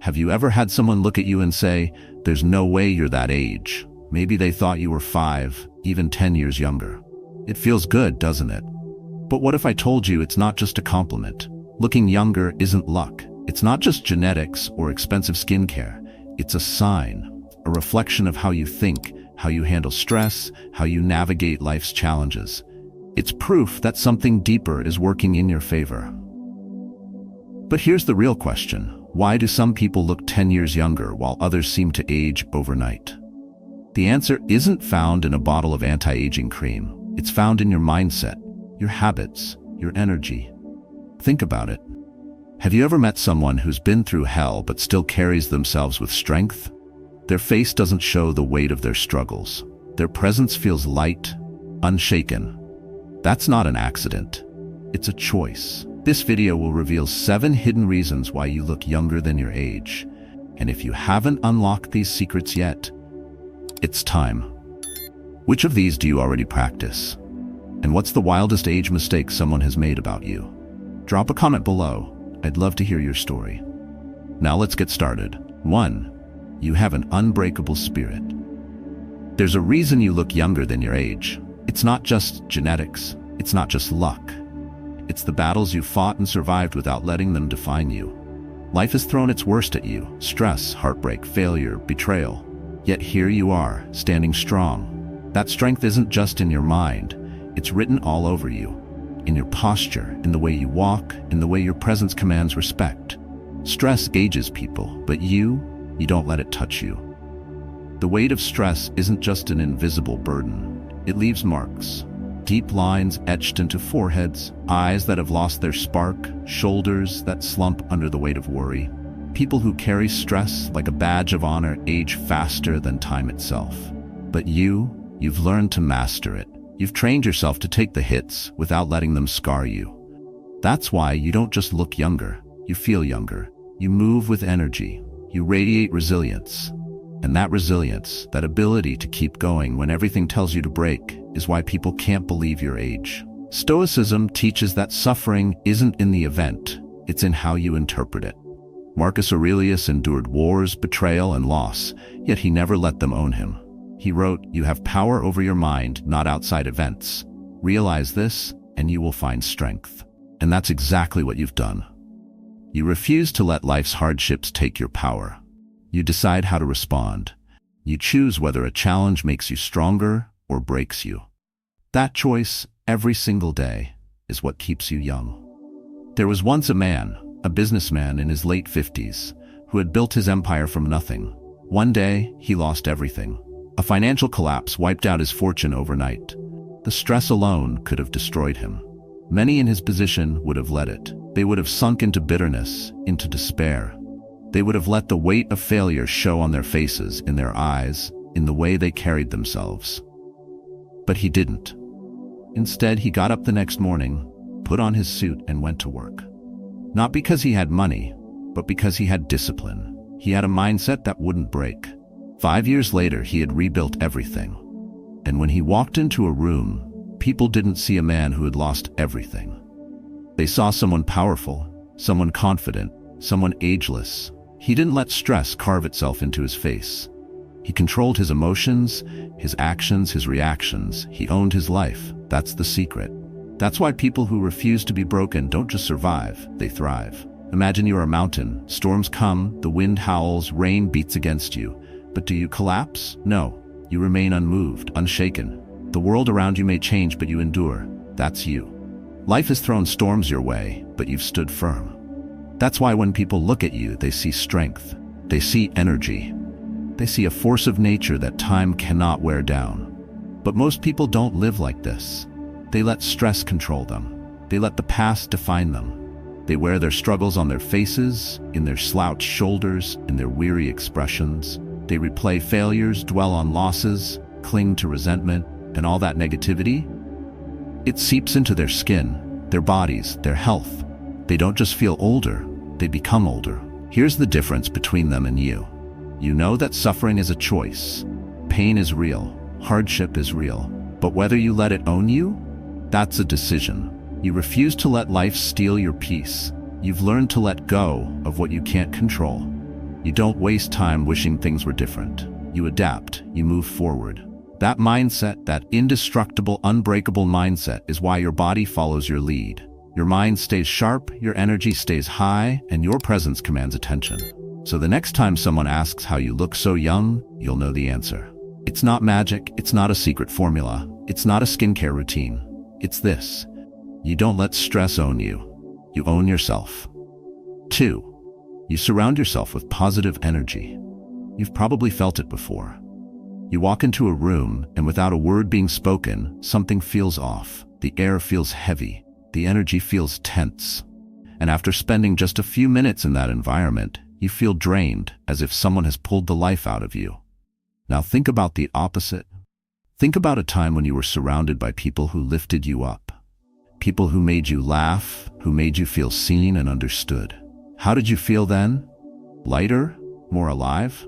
Have you ever had someone look at you and say, "There's no way you're that age"? Maybe they thought you were 5, even 10 years younger. It feels good, doesn't it? But what if I told you it's not just a compliment? Looking younger isn't luck. It's not just genetics or expensive skincare. It's a sign, a reflection of how you think, how you handle stress, how you navigate life's challenges. It's proof that something deeper is working in your favor. But here's the real question. Why do some people look 10 years younger while others seem to age overnight? The answer isn't found in a bottle of anti-aging cream. It's found in your mindset, your habits, your energy. Think about it. Have you ever met someone who's been through hell but still carries themselves with strength? Their face doesn't show the weight of their struggles. Their presence feels light, unshaken. That's not an accident. It's a choice. This video will reveal 7 hidden reasons why you look younger than your age. And if you haven't unlocked these secrets yet, it's time. Which of these do you already practice? And what's the wildest age mistake someone has made about you? Drop a comment below. I'd love to hear your story. Now let's get started. 1. You have an unbreakable spirit. There's a reason you look younger than your age. It's not just genetics. It's not just luck. It's the battles you fought and survived without letting them define you. Life has thrown its worst at you: stress, heartbreak, failure, betrayal. Yet here you are, standing strong. That strength isn't just in your mind. It's written all over you. In your posture, in the way you walk, in the way your presence commands respect. Stress ages people, but you don't let it touch you. The weight of stress isn't just an invisible burden. It leaves marks. Deep lines etched into foreheads, eyes that have lost their spark, shoulders that slump under the weight of worry. People who carry stress like a badge of honor age faster than time itself. But you've learned to master it. You've trained yourself to take the hits without letting them scar you. That's why you don't just look younger, you feel younger. You move with energy. You radiate resilience. And that resilience, that ability to keep going when everything tells you to break, is why people can't believe your age. Stoicism teaches that suffering isn't in the event, it's in how you interpret it. Marcus Aurelius endured wars, betrayal, and loss, yet he never let them own him. He wrote, "You have power over your mind, not outside events. Realize this, and you will find strength." And that's exactly what you've done. You refuse to let life's hardships take your power. You decide how to respond. You choose whether a challenge makes you stronger or breaks you. That choice, every single day, is what keeps you young. There was once a man, a businessman in his late 50s, who had built his empire from nothing. One day, he lost everything. A financial collapse wiped out his fortune overnight. The stress alone could have destroyed him. Many in his position would have let it. They would have sunk into bitterness, into despair. They would have let the weight of failure show on their faces, in their eyes, in the way they carried themselves. But he didn't. Instead, he got up the next morning, put on his suit, and went to work. Not because he had money, but because he had discipline. He had a mindset that wouldn't break. 5 years later, he had rebuilt everything. And when he walked into a room, people didn't see a man who had lost everything. They saw someone powerful, someone confident, someone ageless. He didn't let stress carve itself into his face. He controlled his emotions, his actions, his reactions. He owned his life. That's the secret. That's why people who refuse to be broken don't just survive, they thrive. Imagine you're a mountain. Storms come, the wind howls, rain beats against you. But do you collapse? No. You remain unmoved, unshaken. The world around you may change, but you endure. That's you. Life has thrown storms your way, but you've stood firm. That's why when people look at you, they see strength. They see energy. They see a force of nature that time cannot wear down. But most people don't live like this. They let stress control them. They let the past define them. They wear their struggles on their faces, in their slouched shoulders, in their weary expressions. They replay failures, dwell on losses, cling to resentment, and all that negativity. It seeps into their skin, their bodies, their health. They don't just feel older, they become older. Here's the difference between them and you. You know that suffering is a choice. Pain is real. Hardship is real. But whether you let it own you, that's a decision. You refuse to let life steal your peace. You've learned to let go of what you can't control. You don't waste time wishing things were different. You adapt, you move forward. That mindset, that indestructible, unbreakable mindset, is why your body follows your lead. Your mind stays sharp, your energy stays high, and your presence commands attention. So the next time someone asks how you look so young, you'll know the answer. It's not magic, it's not a secret formula, it's not a skincare routine. It's this: you don't let stress own you. You own yourself. 2. You surround yourself with positive energy. You've probably felt it before. You walk into a room, and without a word being spoken, something feels off. The air feels heavy. The energy feels tense. And after spending just a few minutes in that environment, you feel drained, as if someone has pulled the life out of you. Now think about the opposite. Think about a time when you were surrounded by people who lifted you up. People who made you laugh, who made you feel seen and understood. How did you feel then? Lighter? More alive?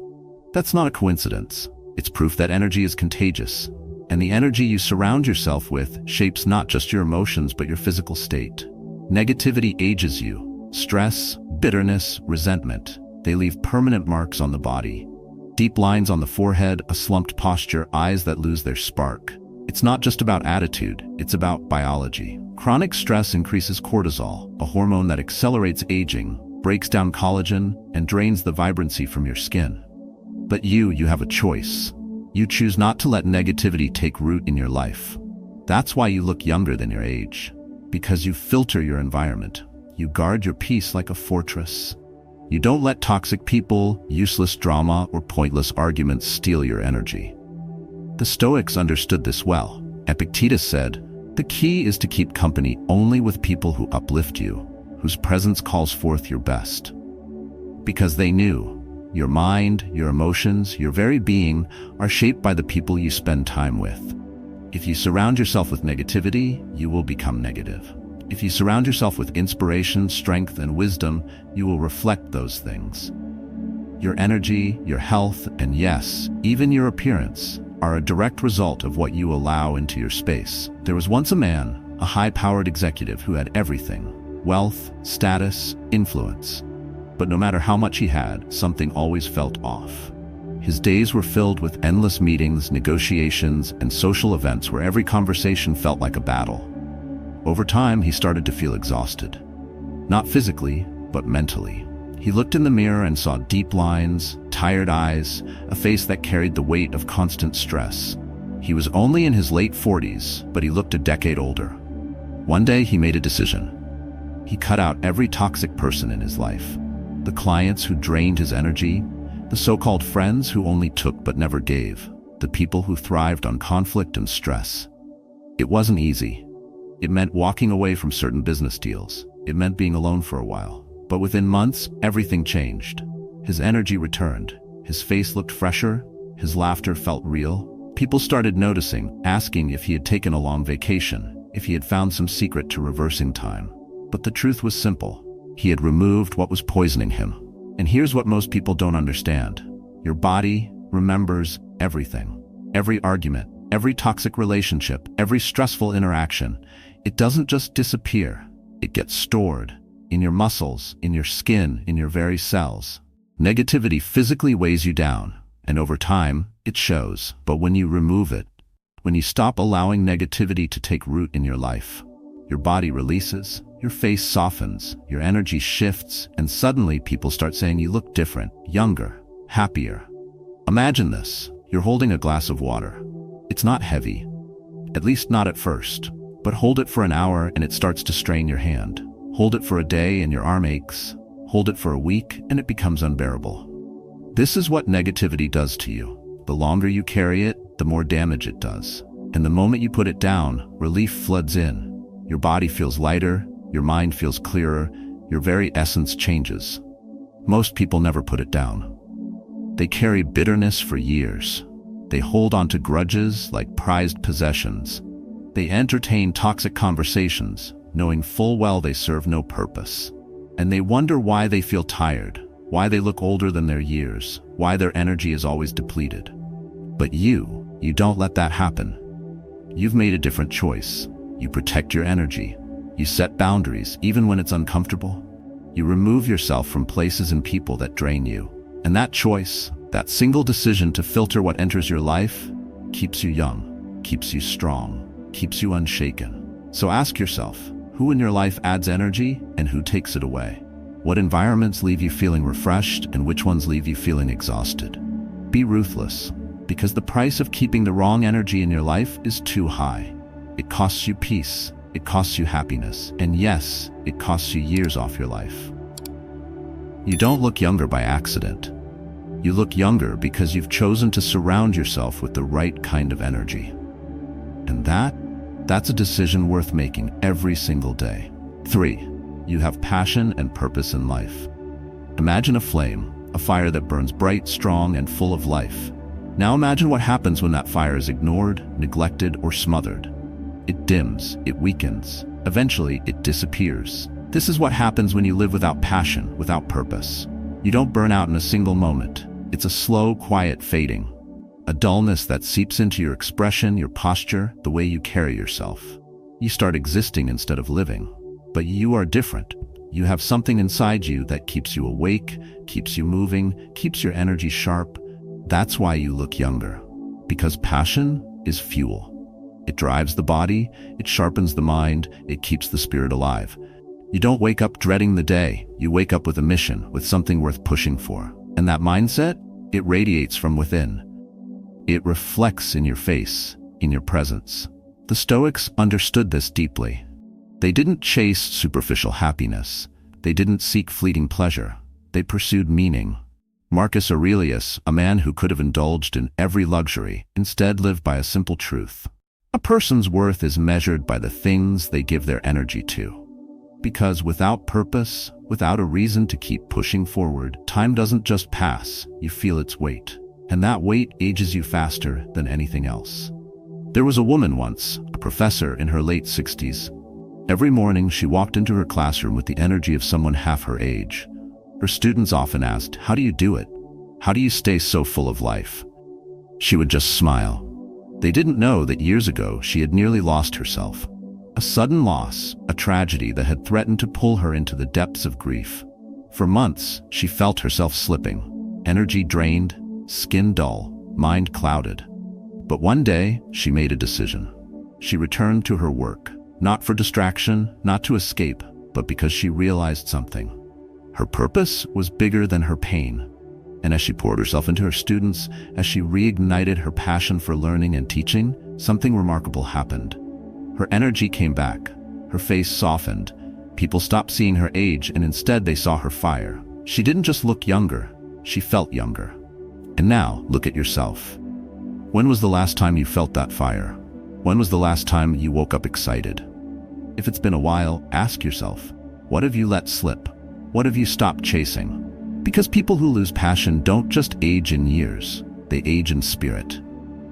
That's not a coincidence. It's proof that energy is contagious. And the energy you surround yourself with shapes not just your emotions but your physical state. Negativity ages you. Stress, bitterness, resentment. They leave permanent marks on the body. Deep lines on the forehead, a slumped posture, eyes that lose their spark. It's not just about attitude, it's about biology. Chronic stress increases cortisol, a hormone that accelerates aging, breaks down collagen, and drains the vibrancy from your skin. But you have a choice. You choose not to let negativity take root in your life. That's why you look younger than your age. Because you filter your environment. You guard your peace like a fortress. You don't let toxic people, useless drama, or pointless arguments steal your energy. The Stoics understood this well. Epictetus said, "The key is to keep company only with people who uplift you, whose presence calls forth your best." Because they knew your mind, your emotions, your very being are shaped by the people you spend time with. If you surround yourself with negativity, you will become negative. If you surround yourself with inspiration, strength, and wisdom, you will reflect those things. Your energy, your health, and yes, even your appearance are a direct result of what you allow into your space. There was once a man, a high-powered executive who had everything: wealth, status, influence. But no matter how much he had, something always felt off. His days were filled with endless meetings, negotiations, and social events where every conversation felt like a battle. Over time, he started to feel exhausted. Not physically, but mentally. He looked in the mirror and saw deep lines, tired eyes, a face that carried the weight of constant stress. He was only in his late 40s, but he looked a decade older. One day, he made a decision. He cut out every toxic person in his life. The clients who drained his energy, the so-called friends who only took but never gave, the people who thrived on conflict and stress. It wasn't easy. It meant walking away from certain business deals. It meant being alone for a while. But within months, everything changed. His energy returned. His face looked fresher. His laughter felt real. People started noticing, asking if he had taken a long vacation, if he had found some secret to reversing time. But the truth was simple. He had removed what was poisoning him. And here's what most people don't understand. Your body remembers everything. Every argument, every toxic relationship, every stressful interaction. It doesn't just disappear. It gets stored in your muscles, in your skin, in your very cells. Negativity physically weighs you down, and over time, it shows. But when you remove it, when you stop allowing negativity to take root in your life, your body releases, your face softens, your energy shifts, and suddenly people start saying you look different, younger, happier. Imagine this. You're holding a glass of water. It's not heavy, at least not at first. But hold it for an hour and it starts to strain your hand. Hold it for a day and your arm aches. Hold it for a week and it becomes unbearable. This is what negativity does to you. The longer you carry it, the more damage it does. And the moment you put it down, relief floods in. Your body feels lighter, your mind feels clearer, your very essence changes. Most people never put it down. They carry bitterness for years. They hold on to grudges like prized possessions. They entertain toxic conversations, knowing full well they serve no purpose. And they wonder why they feel tired, why they look older than their years, why their energy is always depleted. But you don't let that happen. You've made a different choice. You protect your energy. You set boundaries, even when it's uncomfortable. You remove yourself from places and people that drain you. And that choice, that single decision to filter what enters your life, keeps you young, keeps you strong, keeps you unshaken. So ask yourself, who in your life adds energy and who takes it away? What environments leave you feeling refreshed and which ones leave you feeling exhausted? Be ruthless, because the price of keeping the wrong energy in your life is too high. It costs you peace, it costs you happiness, and yes, it costs you years off your life. You don't look younger by accident. You look younger because you've chosen to surround yourself with the right kind of energy. And that's a decision worth making every single day. 3. You have passion and purpose in life. Imagine a flame, a fire that burns bright, strong, and full of life. Now imagine what happens when that fire is ignored, neglected, or smothered. It dims, it weakens. Eventually, it disappears. This is what happens when you live without passion, without purpose. You don't burn out in a single moment. It's a slow, quiet fading. A dullness that seeps into your expression, your posture, the way you carry yourself. You start existing instead of living. But you are different. You have something inside you that keeps you awake, keeps you moving, keeps your energy sharp. That's why you look younger. Because passion is fuel. It drives the body, it sharpens the mind, it keeps the spirit alive. You don't wake up dreading the day. You wake up with a mission, with something worth pushing for. And that mindset, it radiates from within. It reflects in your face, in your presence. The Stoics understood this deeply. They didn't chase superficial happiness. They didn't seek fleeting pleasure. They pursued meaning. Marcus Aurelius, a man who could have indulged in every luxury, instead lived by a simple truth. A person's worth is measured by the things they give their energy to. Because without purpose, without a reason to keep pushing forward, time doesn't just pass, you feel its weight. And that weight ages you faster than anything else. There was a woman once, a professor in her late 60s. Every morning she walked into her classroom with the energy of someone half her age. Her students often asked, "How do you do it? How do you stay so full of life?" She would just smile. They didn't know that years ago she had nearly lost herself. A sudden loss, a tragedy that had threatened to pull her into the depths of grief. For months, she felt herself slipping, energy drained, skin dull, mind clouded. But one day, she made a decision. She returned to her work, not for distraction, not to escape, but because she realized something. Her purpose was bigger than her pain. And as she poured herself into her students, as she reignited her passion for learning and teaching, something remarkable happened. Her energy came back. Her face softened. People stopped seeing her age and instead they saw her fire. She didn't just look younger, she felt younger. And now, look at yourself. When was the last time you felt that fire? When was the last time you woke up excited? If it's been a while, ask yourself, what have you let slip? What have you stopped chasing? Because people who lose passion don't just age in years, they age in spirit.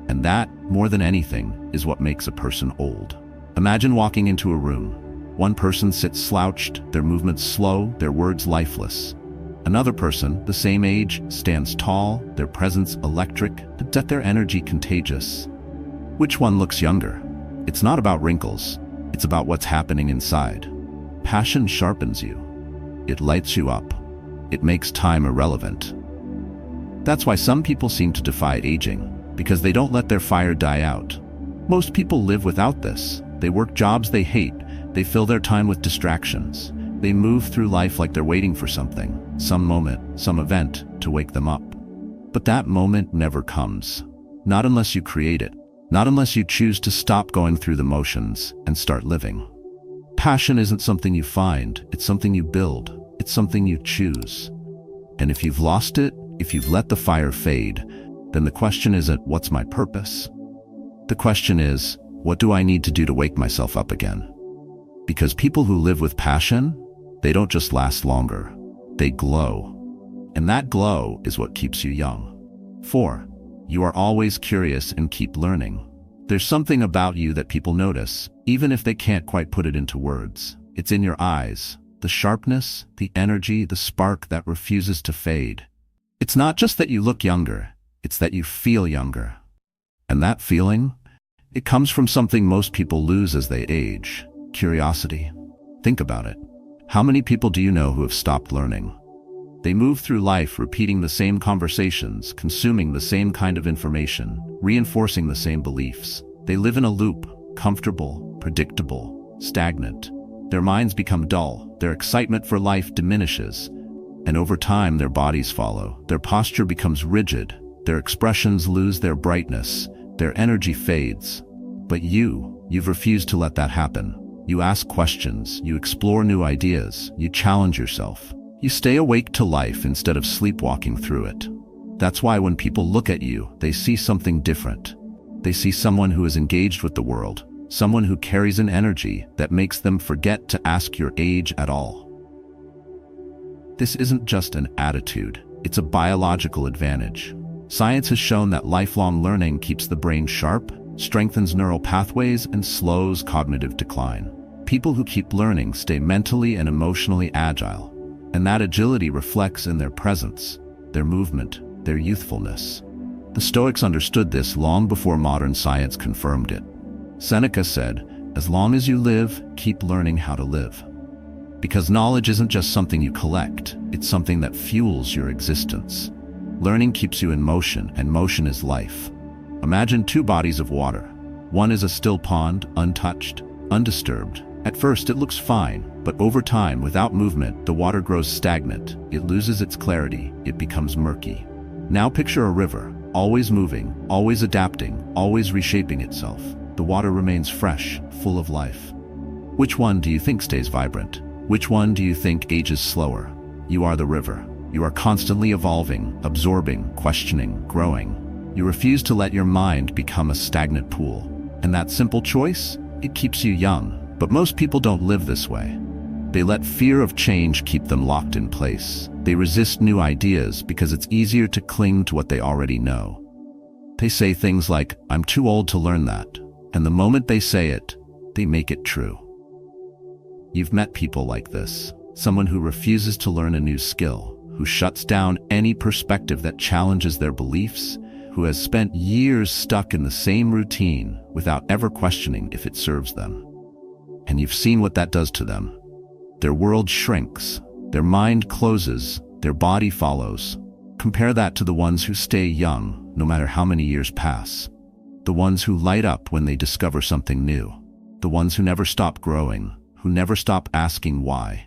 And that, more than anything, is what makes a person old. Imagine walking into a room. One person sits slouched, their movements slow, their words lifeless. Another person, the same age, stands tall, their presence electric, yet their energy contagious. Which one looks younger? It's not about wrinkles. It's about what's happening inside. Passion sharpens you. It lights you up. It makes time irrelevant. That's why some people seem to defy aging, because they don't let their fire die out. Most people live without this. They work jobs they hate. They fill their time with distractions. They move through life like they're waiting for something, some moment, some event, to wake them up. But that moment never comes. Not unless you create it. Not unless you choose to stop going through the motions and start living. Passion isn't something you find, it's something you build. It's something you choose. And if you've lost it, if you've let the fire fade, then the question isn't, what's my purpose? The question is, what do I need to do to wake myself up again? Because people who live with passion, they don't just last longer, they glow. And that glow is what keeps you young. 4. You are always curious and keep learning. There's something about you that people notice, even if they can't quite put it into words. It's in your eyes, the sharpness, the energy, the spark that refuses to fade. It's not just that you look younger, it's that you feel younger. And that feeling, it comes from something most people lose as they age: curiosity. Think about it. How many people do you know who have stopped learning? They move through life repeating the same conversations, consuming the same kind of information, reinforcing the same beliefs. They live in a loop, comfortable, predictable, stagnant. Their minds become dull, their excitement for life diminishes, and over time their bodies follow. Their posture becomes rigid, their expressions lose their brightness, their energy fades. But you've refused to let that happen. You ask questions, you explore new ideas, you challenge yourself. You stay awake to life instead of sleepwalking through it. That's why when people look at you, they see something different. They see someone who is engaged with the world, someone who carries an energy that makes them forget to ask your age at all. This isn't just an attitude, it's a biological advantage. Science has shown that lifelong learning keeps the brain sharp, strengthens neural pathways, and slows cognitive decline. People who keep learning stay mentally and emotionally agile, and that agility reflects in their presence, their movement, their youthfulness. The Stoics understood this long before modern science confirmed it. Seneca said, "As long as you live, keep learning how to live." Because knowledge isn't just something you collect, it's something that fuels your existence. Learning keeps you in motion, and motion is life. Imagine two bodies of water. One is a still pond, untouched, undisturbed. At first it looks fine, but over time, without movement, the water grows stagnant. It loses its clarity, it becomes murky. Now picture a river, always moving, always adapting, always reshaping itself. The water remains fresh, full of life. Which one do you think stays vibrant? Which one do you think ages slower? You are the river. You are constantly evolving, absorbing, questioning, growing. You refuse to let your mind become a stagnant pool. And that simple choice? It keeps you young. But most people don't live this way. They let fear of change keep them locked in place. They resist new ideas because it's easier to cling to what they already know. They say things like, "I'm too old to learn that." And the moment they say it, they make it true. You've met people like this. Someone who refuses to learn a new skill, who shuts down any perspective that challenges their beliefs, who has spent years stuck in the same routine without ever questioning if it serves them. And you've seen what that does to them. Their world shrinks, their mind closes, their body follows. Compare that to the ones who stay young, no matter how many years pass. The ones who light up when they discover something new. The ones who never stop growing, who never stop asking why.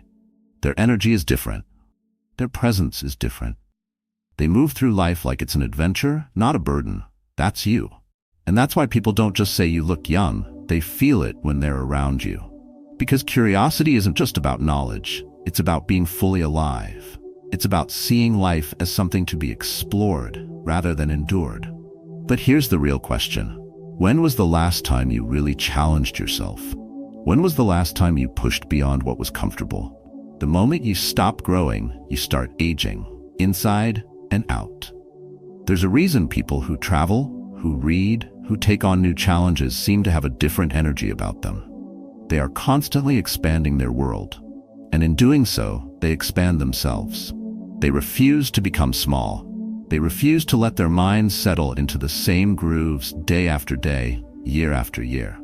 Their energy is different. Their presence is different. They move through life like it's an adventure, not a burden. That's you. And that's why people don't just say you look young, they feel it when they're around you. Because curiosity isn't just about knowledge, it's about being fully alive. It's about seeing life as something to be explored rather than endured. But here's the real question. When was the last time you really challenged yourself? When was the last time you pushed beyond what was comfortable? The moment you stop growing, you start aging, inside and out. There's a reason people who travel, who read, who take on new challenges seem to have a different energy about them. They are constantly expanding their world, and in doing so, they expand themselves. They refuse to become small. They refuse to let their minds settle into the same grooves day after day, year after year.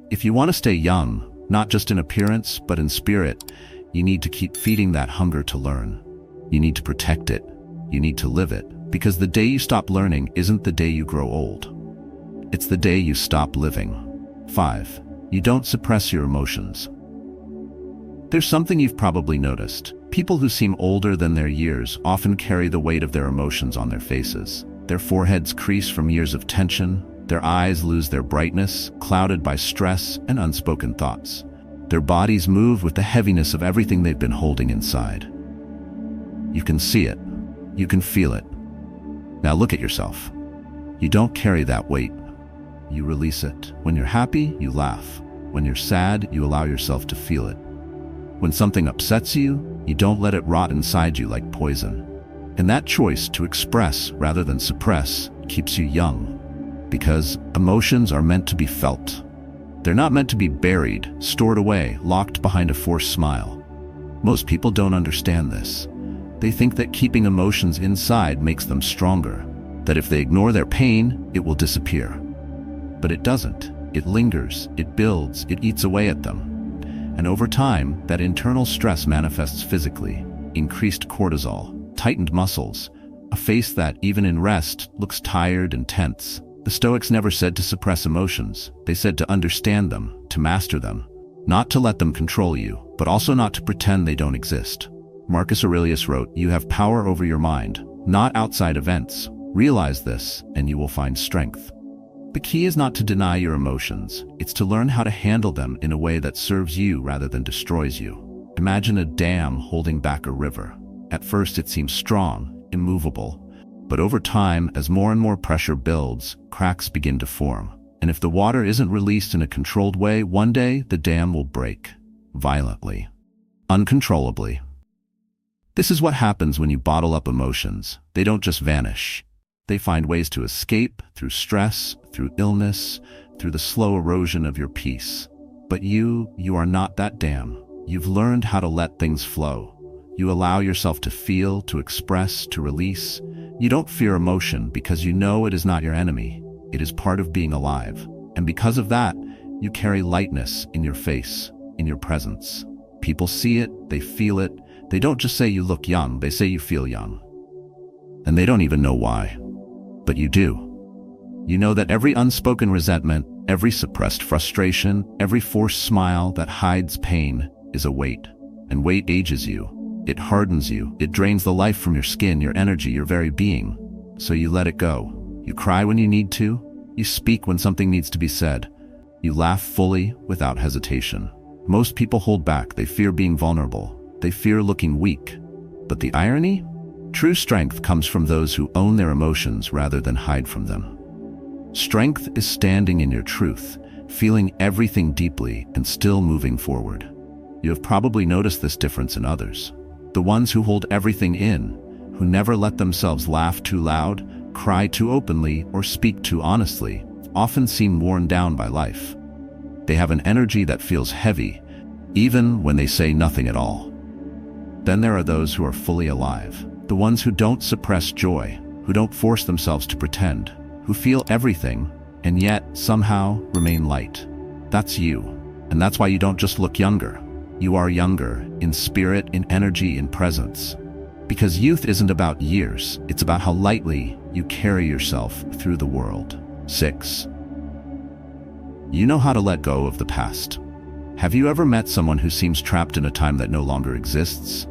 If you want to stay young, not just in appearance, but in spirit, you need to keep feeding that hunger to learn. You need to protect it. You need to live it, because the day you stop learning isn't the day you grow old. It's the day you stop living. 5. You don't suppress your emotions. There's something you've probably noticed. People who seem older than their years often carry the weight of their emotions on their faces. Their foreheads crease from years of tension. Their eyes lose their brightness, clouded by stress and unspoken thoughts. Their bodies move with the heaviness of everything they've been holding inside. You can see it. You can feel it. Now look at yourself. You don't carry that weight. You release it. When you're happy, you laugh. When you're sad, you allow yourself to feel it. When something upsets you, you don't let it rot inside you like poison. And that choice to express rather than suppress keeps you young. Because emotions are meant to be felt. They're not meant to be buried, stored away, locked behind a forced smile. Most people don't understand this. They think that keeping emotions inside makes them stronger, that if they ignore their pain, it will disappear. But it doesn't. It lingers, it builds, it eats away at them. And over time, that internal stress manifests physically. Increased cortisol, tightened muscles, a face that, even in rest, looks tired and tense. The Stoics never said to suppress emotions. They said to understand them, to master them. Not to let them control you, but also not to pretend they don't exist. Marcus Aurelius wrote, "You have power over your mind, not outside events. Realize this, and you will find strength." The key is not to deny your emotions. It's to learn how to handle them in a way that serves you rather than destroys you. Imagine a dam holding back a river. At first it seems strong, immovable. But over time, as more and more pressure builds, cracks begin to form. And if the water isn't released in a controlled way, one day the dam will break. Violently. Uncontrollably. This is what happens when you bottle up emotions. They don't just vanish. They find ways to escape through stress, through illness, through the slow erosion of your peace. But you are not that dam. You've learned how to let things flow. You allow yourself to feel, to express, to release. You don't fear emotion because you know it is not your enemy. It is part of being alive. And because of that, you carry lightness in your face, in your presence. People see it, they feel it. They don't just say you look young, they say you feel young. And they don't even know why. But you do. You know that every unspoken resentment, every suppressed frustration, every forced smile that hides pain is a weight. And weight ages you. It hardens you. It drains the life from your skin, your energy, your very being. So you let it go. You cry when you need to. You speak when something needs to be said. You laugh fully, without hesitation. Most people hold back. They fear being vulnerable. They fear looking weak. But the irony? True strength comes from those who own their emotions rather than hide from them. Strength is standing in your truth, feeling everything deeply and still moving forward. You have probably noticed this difference in others. The ones who hold everything in, who never let themselves laugh too loud, cry too openly, or speak too honestly, often seem worn down by life. They have an energy that feels heavy, even when they say nothing at all. Then there are those who are fully alive, the ones who don't suppress joy, who don't force themselves to pretend, who feel everything, and yet somehow remain light. That's you, and that's why you don't just look younger. You are younger, in spirit, in energy, in presence. Because youth isn't about years, it's about how lightly you carry yourself through the world. 6. You know how to let go of the past. Have you ever met someone who seems trapped in a time that no longer exists?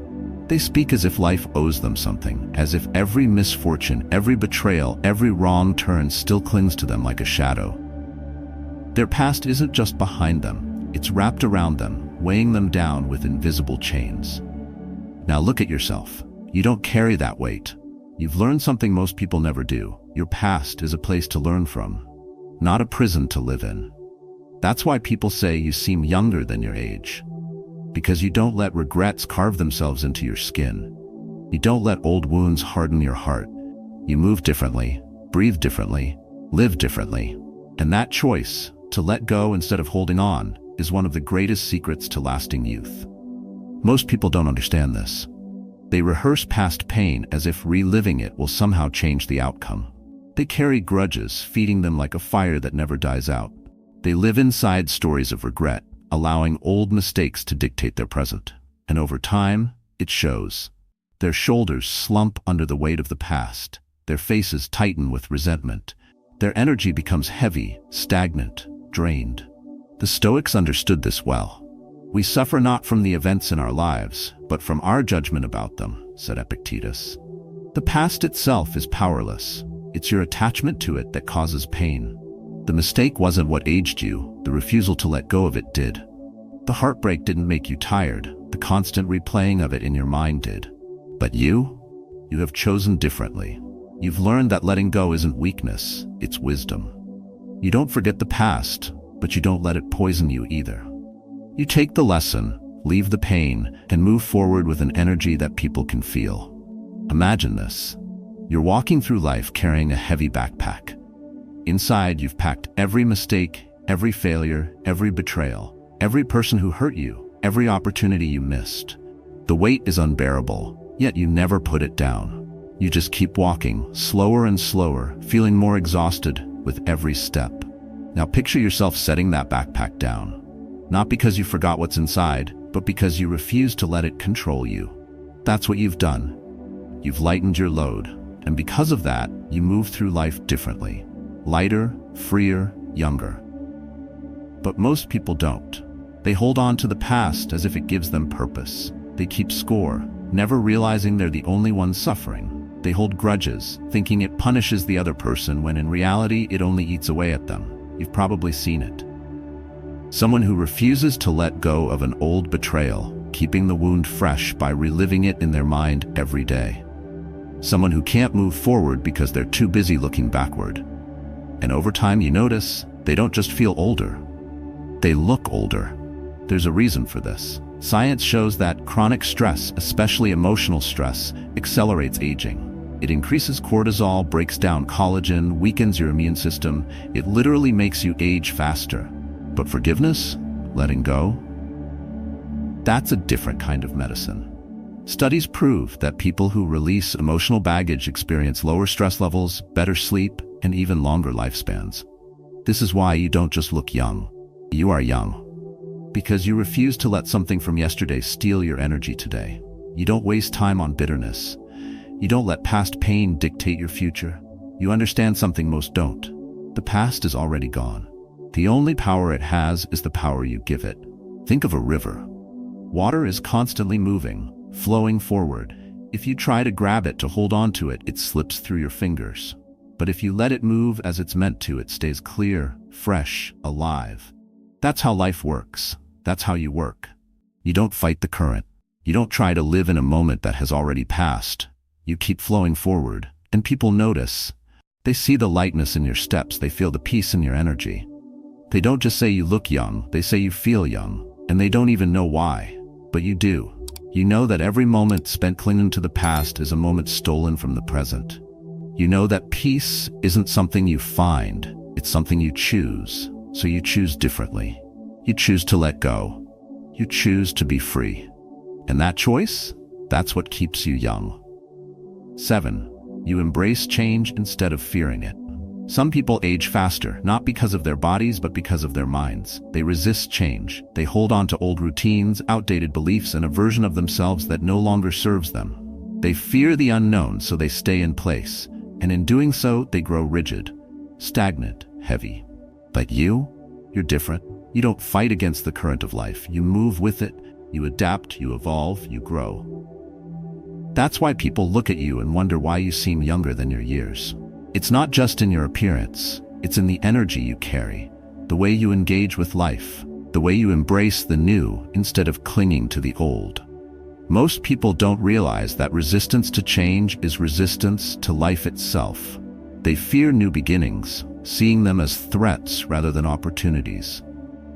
They speak as if life owes them something, as if every misfortune, every betrayal, every wrong turn still clings to them like a shadow. Their past isn't just behind them, it's wrapped around them, weighing them down with invisible chains. Now look at yourself. You don't carry that weight. You've learned something most people never do. Your past is a place to learn from, not a prison to live in. That's why people say you seem younger than your age. Because you don't let regrets carve themselves into your skin. You don't let old wounds harden your heart. You move differently, breathe differently, live differently. And that choice, to let go instead of holding on, is one of the greatest secrets to lasting youth. Most people don't understand this. They rehearse past pain as if reliving it will somehow change the outcome. They carry grudges, feeding them like a fire that never dies out. They live inside stories of regret, allowing old mistakes to dictate their present. And over time, it shows. Their shoulders slump under the weight of the past. Their faces tighten with resentment. Their energy becomes heavy, stagnant, drained. The Stoics understood this well. We suffer not from the events in our lives, but from our judgment about them, said Epictetus. The past itself is powerless. It's your attachment to it that causes pain. The mistake wasn't what aged you, the refusal to let go of it did. The heartbreak didn't make you tired, the constant replaying of it in your mind did. But you have chosen differently. You've learned that letting go isn't weakness, it's wisdom. You don't forget the past, but you don't let it poison you either. You take the lesson, leave the pain, and move forward with an energy that people can feel. Imagine this. You're walking through life carrying a heavy backpack. Inside, you've packed every mistake, every failure, every betrayal, every person who hurt you, every opportunity you missed. The weight is unbearable, yet you never put it down. You just keep walking, slower and slower, feeling more exhausted with every step. Now picture yourself setting that backpack down. Not because you forgot what's inside, but because you refuse to let it control you. That's what you've done. You've lightened your load, and because of that, you move through life differently. Lighter, freer, younger. But most people don't. They hold on to the past as if it gives them purpose. They keep score, never realizing they're the only ones suffering. They hold grudges, thinking it punishes the other person when in reality it only eats away at them. You've probably seen it. Someone who refuses to let go of an old betrayal, keeping the wound fresh by reliving it in their mind every day. Someone who can't move forward because they're too busy looking backward. And over time you notice, they don't just feel older. They look older. There's a reason for this. Science shows that chronic stress, especially emotional stress, accelerates aging. It increases cortisol, breaks down collagen, weakens your immune system. It literally makes you age faster. But forgiveness? Letting go? That's a different kind of medicine. Studies prove that people who release emotional baggage experience lower stress levels, better sleep, and even longer lifespans. This is why you don't just look young. You are young. Because you refuse to let something from yesterday steal your energy today. You don't waste time on bitterness. You don't let past pain dictate your future. You understand something most don't. The past is already gone. The only power it has is the power you give it. Think of a river. Water is constantly moving, flowing forward. If you try to grab it to hold on to it, it slips through your fingers. But if you let it move as it's meant to, it stays clear, fresh, alive. That's how life works. That's how you work. You don't fight the current. You don't try to live in a moment that has already passed. You keep flowing forward, and people notice. They see the lightness in your steps. They feel the peace in your energy. They don't just say you look young, they say you feel young, and they don't even know why. But you do. You know that every moment spent clinging to the past is a moment stolen from the present. You know that peace isn't something you find, it's something you choose. So you choose differently. You choose to let go. You choose to be free. And that choice, that's what keeps you young. 7. You embrace change instead of fearing it. Some people age faster, not because of their bodies, but because of their minds. They resist change. They hold on to old routines, outdated beliefs, and a version of themselves that no longer serves them. They fear the unknown, so they stay in place. And in doing so, they grow rigid, stagnant, heavy. But you're different. You don't fight against the current of life. You move with it. You adapt, you evolve, you grow. That's why people look at you and wonder why you seem younger than your years. It's not just in your appearance. It's in the energy you carry, the way you engage with life, the way you embrace the new instead of clinging to the old. Most people don't realize that resistance to change is resistance to life itself. They fear new beginnings, seeing them as threats rather than opportunities.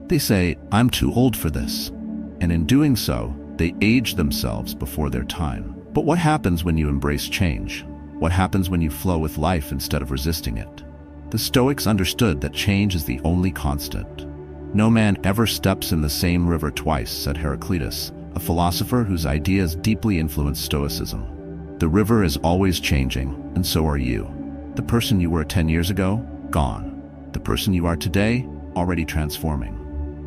They say, "I'm too old for this." And in doing so, they age themselves before their time. But what happens when you embrace change? What happens when you flow with life instead of resisting it? The Stoics understood that change is the only constant. No man ever steps in the same river twice, said Heraclitus, a philosopher whose ideas deeply influenced Stoicism. The river is always changing, and so are you. The person you were 10 years ago, gone. The person you are today, already transforming.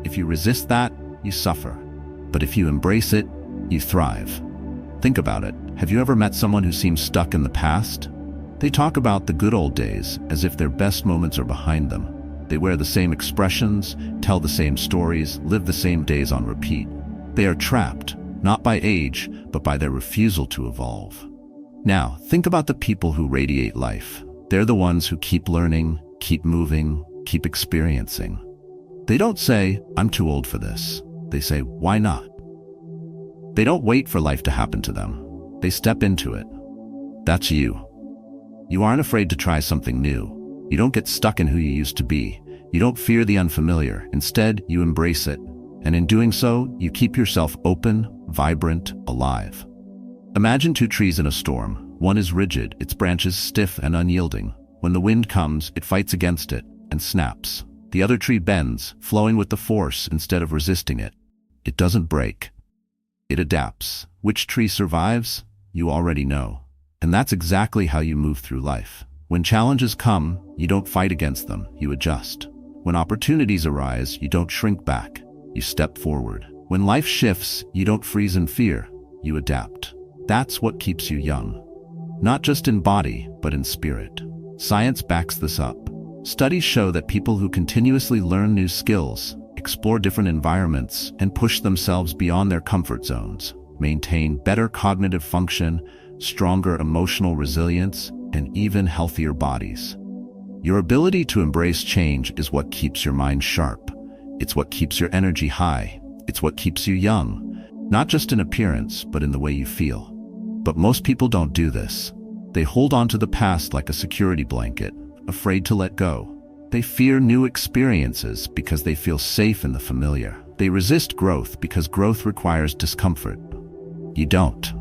If you resist that, you suffer. But if you embrace it, you thrive. Think about it. Have you ever met someone who seems stuck in the past? They talk about the good old days as if their best moments are behind them. They wear the same expressions, tell the same stories, live the same days on repeat. They are trapped, not by age, but by their refusal to evolve. Now, think about the people who radiate life. They're the ones who keep learning, keep moving, keep experiencing. They don't say, "I'm too old for this." They say, "Why not?" They don't wait for life to happen to them. They step into it. That's you. You aren't afraid to try something new. You don't get stuck in who you used to be. You don't fear the unfamiliar. Instead, you embrace it. And in doing so, you keep yourself open, vibrant, alive. Imagine two trees in a storm. One is rigid, its branches stiff and unyielding. When the wind comes, it fights against it and snaps. The other tree bends, flowing with the force instead of resisting it. It doesn't break. It adapts. Which tree survives? You already know. And that's exactly how you move through life. When challenges come, you don't fight against them, you adjust. When opportunities arise, you don't shrink back, you step forward. When life shifts, you don't freeze in fear, you adapt. That's what keeps you young. not just in body, but in spirit. Science backs this up. Studies show that people who continuously learn new skills, explore different environments, and push themselves beyond their comfort zones maintain better cognitive function, stronger emotional resilience, and even healthier bodies. Your ability to embrace change is what keeps your mind sharp. It's what keeps your energy high. It's what keeps you young, not just in appearance, but in the way you feel. But most people don't do this. They hold on to the past like a security blanket, afraid to let go. They fear new experiences because they feel safe in the familiar. They resist growth because growth requires discomfort. You don't.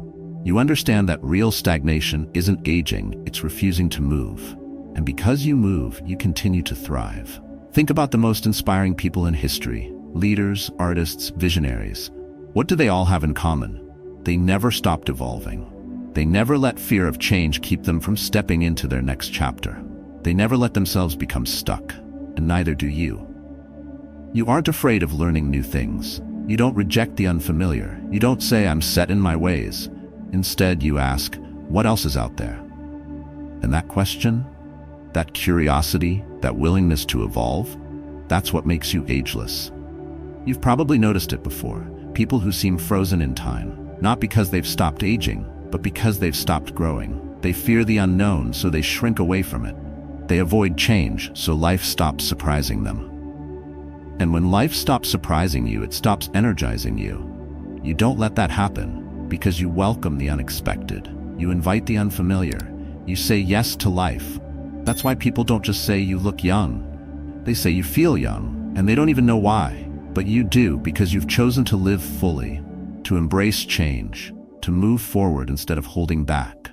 You understand that real stagnation isn't aging, it's refusing to move. And because you move, you continue to thrive. Think about the most inspiring people in history: leaders, artists, visionaries. What do they all have in common? They never stopped evolving. They never let fear of change keep them from stepping into their next chapter. They never let themselves become stuck, and neither do you. You aren't afraid of learning new things. You don't reject the unfamiliar. You don't say, "I'm set in my ways." Instead, you ask, "What else is out there?" And that question, that curiosity, that willingness to evolve, that's what makes you ageless. You've probably noticed it before. People who seem frozen in time, not because they've stopped aging, but because they've stopped growing. They fear the unknown, so they shrink away from it. They avoid change, so life stops surprising them. And when life stops surprising you, it stops energizing you. You don't let that happen, because you welcome the unexpected. You invite the unfamiliar. You say yes to life. That's why people don't just say you look young. They say you feel young, and they don't even know why. But you do, because you've chosen to live fully, to embrace change, to move forward instead of holding back.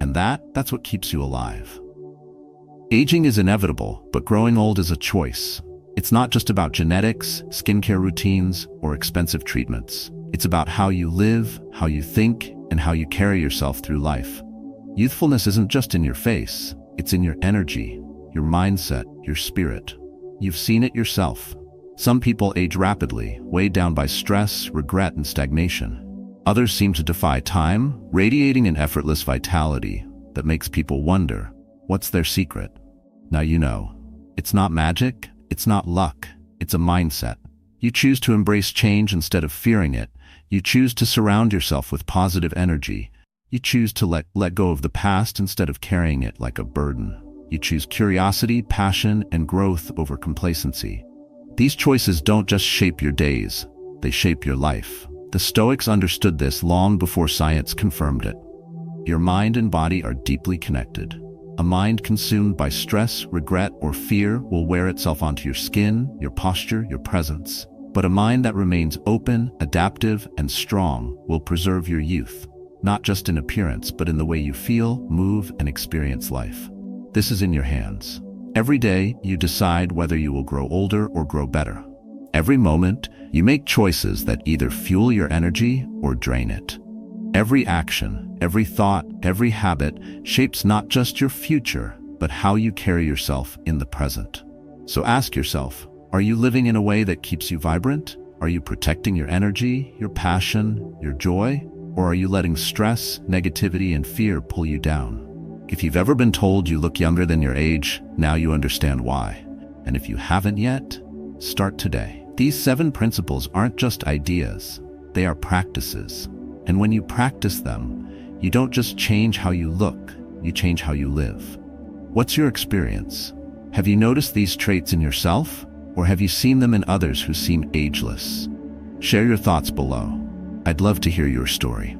And that's what keeps you alive. Aging is inevitable, but growing old is a choice. It's not just about genetics, skincare routines, or expensive treatments. It's about how you live, how you think, and how you carry yourself through life. Youthfulness isn't just in your face. It's in your energy, your mindset, your spirit. You've seen it yourself. Some people age rapidly, weighed down by stress, regret, and stagnation. Others seem to defy time, radiating an effortless vitality that makes people wonder, what's their secret? Now you know. It's not magic, it's not luck, it's a mindset. You choose to embrace change instead of fearing it. You choose to surround yourself with positive energy. You choose to let go of the past instead of carrying it like a burden. You choose curiosity, passion, and growth over complacency. These choices don't just shape your days, they shape your life. The Stoics understood this long before science confirmed it. Your mind and body are deeply connected. A mind consumed by stress, regret, or fear will wear itself onto your skin, your posture, your presence. But a mind that remains open, adaptive, and strong will preserve your youth, not just in appearance, but in the way you feel, move, and experience life. This is in your hands. Every day, you decide whether you will grow older or grow better. Every moment, you make choices that either fuel your energy or drain it. Every action, every thought, every habit shapes not just your future, but how you carry yourself in the present. So ask yourself, are you living in a way that keeps you vibrant? Are you protecting your energy, your passion, your joy? Or are you letting stress, negativity, and fear pull you down? If you've ever been told you look younger than your age, now you understand why. And if you haven't yet, start today. These 7 principles aren't just ideas, they are practices. And when you practice them, you don't just change how you look, you change how you live. What's your experience? Have you noticed these traits in yourself? Or have you seen them in others who seem ageless? Share your thoughts below. I'd love to hear your story.